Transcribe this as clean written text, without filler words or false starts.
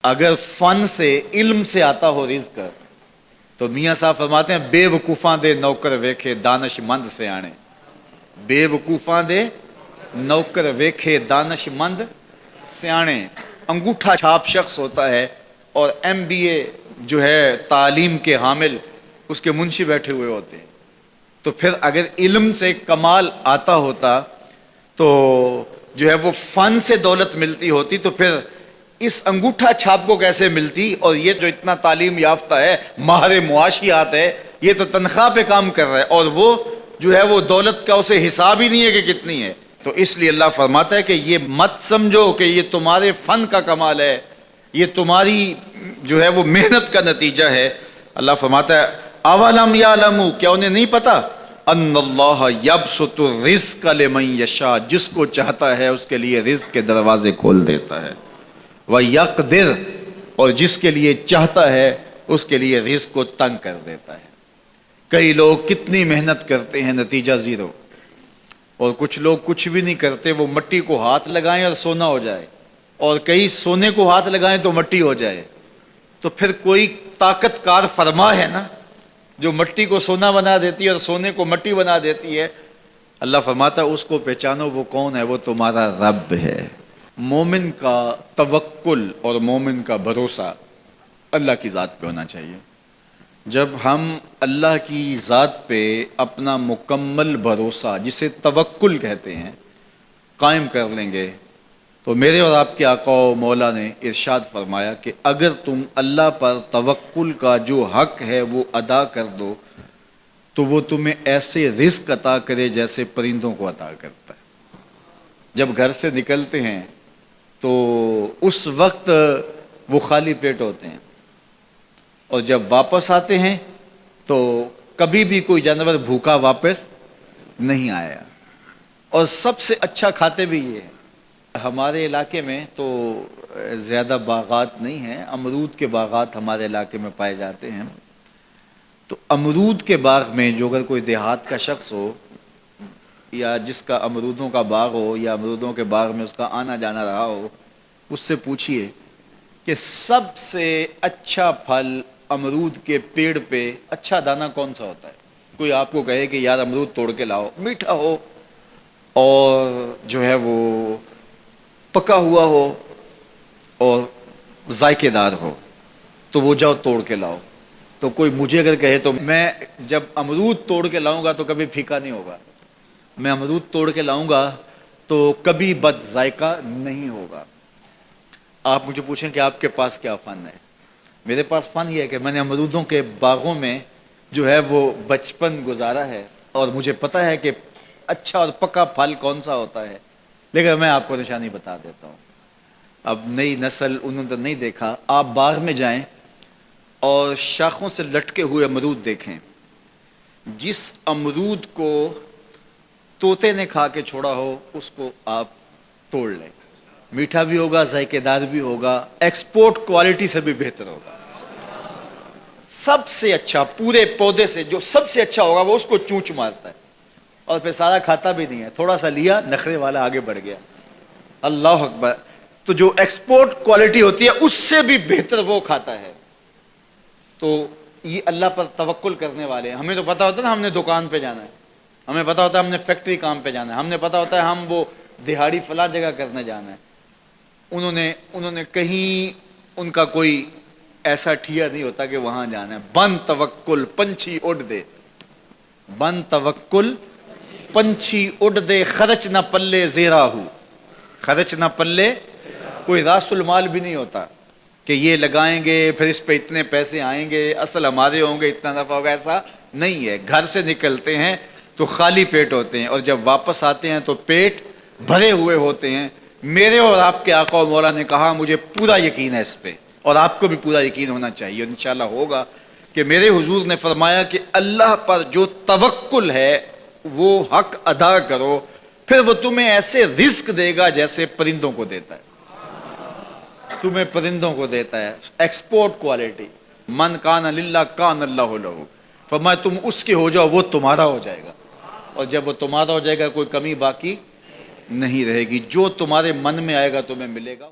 اگر فن سے علم سے آتا ہو رزق تو میاں صاحب فرماتے ہیں بے وقوفاں دے نوکر ویکھے دانش مند سے آنے. بے وقوفاں دے نوکر ویکھے دانش مند سیانے. انگوٹھا چھاپ شخص ہوتا ہے اور MBA جو ہے تعلیم کے حامل اس کے منشی بیٹھے ہوئے ہوتے ہیں. تو پھر اگر علم سے کمال آتا ہوتا تو جو ہے وہ فن سے دولت ملتی ہوتی تو پھر اس انگوٹھا چھاپ کو کیسے ملتی. اور یہ جو اتنا تعلیم یافتہ ہے ماہر معاشیات ہے یہ تو تنخواہ پہ کام کر رہا ہے اور وہ جو ہے وہ دولت کا اسے حساب ہی نہیں ہے کہ کتنی ہے. تو اس لیے اللہ فرماتا ہے کہ یہ مت سمجھو کہ یہ تمہارے فن کا کمال ہے, یہ تمہاری جو ہے وہ محنت کا نتیجہ ہے. اللہ فرماتا ہے اولم یعلموا, کیا انہیں نہیں پتا, ان اللہ یبسط الرزق لمن یشاء, جس کو چاہتا ہے اس کے لیے رزق کے دروازے کھول دیتا ہے, وَيَقْدِرْ, اور جس کے لیے چاہتا ہے اس کے لیے رزق کو تنگ کر دیتا ہے. کئی لوگ کتنی محنت کرتے ہیں نتیجہ زیرو, اور کچھ لوگ کچھ بھی نہیں کرتے, وہ مٹی کو ہاتھ لگائیں اور سونا ہو جائے, اور کئی سونے کو ہاتھ لگائیں تو مٹی ہو جائے. تو پھر کوئی طاقت کار فرما ہے نا جو مٹی کو سونا بنا دیتی ہے اور سونے کو مٹی بنا دیتی ہے. اللہ فرماتا ہے اس کو پہچانو, وہ کون ہے, وہ تمہارا رب ہے. مومن کا توکل اور مومن کا بھروسہ اللہ کی ذات پہ ہونا چاہیے. جب ہم اللہ کی ذات پہ اپنا مکمل بھروسہ جسے توکل کہتے ہیں قائم کر لیں گے تو میرے اور آپ کے آقا و مولا نے ارشاد فرمایا کہ اگر تم اللہ پر توکل کا جو حق ہے وہ ادا کر دو تو وہ تمہیں ایسے رزق عطا کرے جیسے پرندوں کو عطا کرتا ہے. جب گھر سے نکلتے ہیں تو اس وقت وہ خالی پیٹ ہوتے ہیں, اور جب واپس آتے ہیں تو کبھی بھی کوئی جانور بھوکا واپس نہیں آیا. اور سب سے اچھا کھاتے بھی یہ ہیں. ہمارے علاقے میں تو زیادہ باغات نہیں ہیں, امرود کے باغات ہمارے علاقے میں پائے جاتے ہیں. تو امرود کے باغ میں جو اگر کوئی دیہات کا شخص ہو یا جس کا امرودوں کا باغ ہو یا امرودوں کے باغ میں اس کا آنا جانا رہا ہو, اس سے پوچھئے کہ سب سے اچھا پھل امرود کے پیڑ پہ اچھا دانہ کون سا ہوتا ہے. کوئی آپ کو کہے کہ یار امرود توڑ کے لاؤ, میٹھا ہو اور جو ہے وہ پکا ہوا ہو اور ذائقے دار ہو تو وہ جاؤ توڑ کے لاؤ. تو کوئی مجھے اگر کہے تو میں جب امرود توڑ کے لاؤں گا تو کبھی پھیکا نہیں ہوگا, میں امرود توڑ کے لاؤں گا تو کبھی بد ذائقہ نہیں ہوگا. آپ مجھے پوچھیں کہ آپ کے پاس کیا فن ہے. میرے پاس فن یہ ہے کہ میں نے امرودوں کے باغوں میں جو ہے وہ بچپن گزارا ہے اور مجھے پتہ ہے کہ اچھا اور پکا پھل کون سا ہوتا ہے. لیکن میں آپ کو نشانی بتا دیتا ہوں. اب نئی نسل انہوں نے نہیں دیکھا, آپ باغ میں جائیں اور شاخوں سے لٹکے ہوئے امرود دیکھیں. جس امرود کو طوطے نے کھا کے چھوڑا ہو اس کو آپ توڑ لیں, میٹھا بھی ہوگا, ذائقے دار بھی ہوگا, ایکسپورٹ کوالٹی سے بھی بہتر ہوگا. سب سے اچھا پورے پودے سے جو سب سے اچھا ہوگا وہ اس کو چونچ مارتا ہے اور پھر سارا کھاتا بھی نہیں ہے, تھوڑا سا لیا, نخرے والا آگے بڑھ گیا. اللہ اکبر. تو جو ایکسپورٹ کوالٹی ہوتی ہے اس سے بھی بہتر وہ کھاتا ہے. تو یہ اللہ پر توکل کرنے والے ہیں. ہمیں تو پتا ہوتا ہے نا ہم نے دکان پہ جانا ہے, ہمیں پتا ہوتا ہے ہم نے فیکٹری کام پہ جانا ہے, ہم نے پتا ہوتا ہے ہم وہ دہاڑی فلاں جگہ کرنے جانا ہے. انہوں نے کہیں ان کا کوئی ایسا ٹھیا نہیں ہوتا کہ وہاں جانا ہے. بن توکل پنچھی اڑ دے, بن توکل پنچھی اڑ دے, خرچ نہ پلے زیرا ہو, خرچ نہ پلے, کوئی راس المال بھی نہیں ہوتا کہ یہ لگائیں گے پھر اس پہ اتنے پیسے آئیں گے, اصل ہمارے ہوں گے, اتنا نفع ہوگا, ایسا نہیں ہے. گھر سے نکلتے ہیں تو خالی پیٹ ہوتے ہیں اور جب واپس آتے ہیں تو پیٹ بھرے ہوئے ہوتے ہیں. میرے اور آپ کے آقا و مولا نے کہا مجھے پورا یقین ہے اس پہ, اور آپ کو بھی پورا یقین ہونا چاہیے, اور انشاءاللہ ہوگا, کہ میرے حضور نے فرمایا کہ اللہ پر جو توکل ہے وہ حق ادا کرو, پھر وہ تمہیں ایسے رزق دے گا جیسے پرندوں کو دیتا ہے. تمہیں پرندوں کو دیتا ہے, ایکسپورٹ کوالٹی. من کان للہ کان اللہ لہ, فرمایا تم اس کے ہو جاؤ وہ تمہارا ہو جائے گا, اور جب وہ تمہارا ہو جائے گا کوئی کمی باقی نہیں رہے گی. جو تمہارے من میں آئے گا تمہیں ملے گا.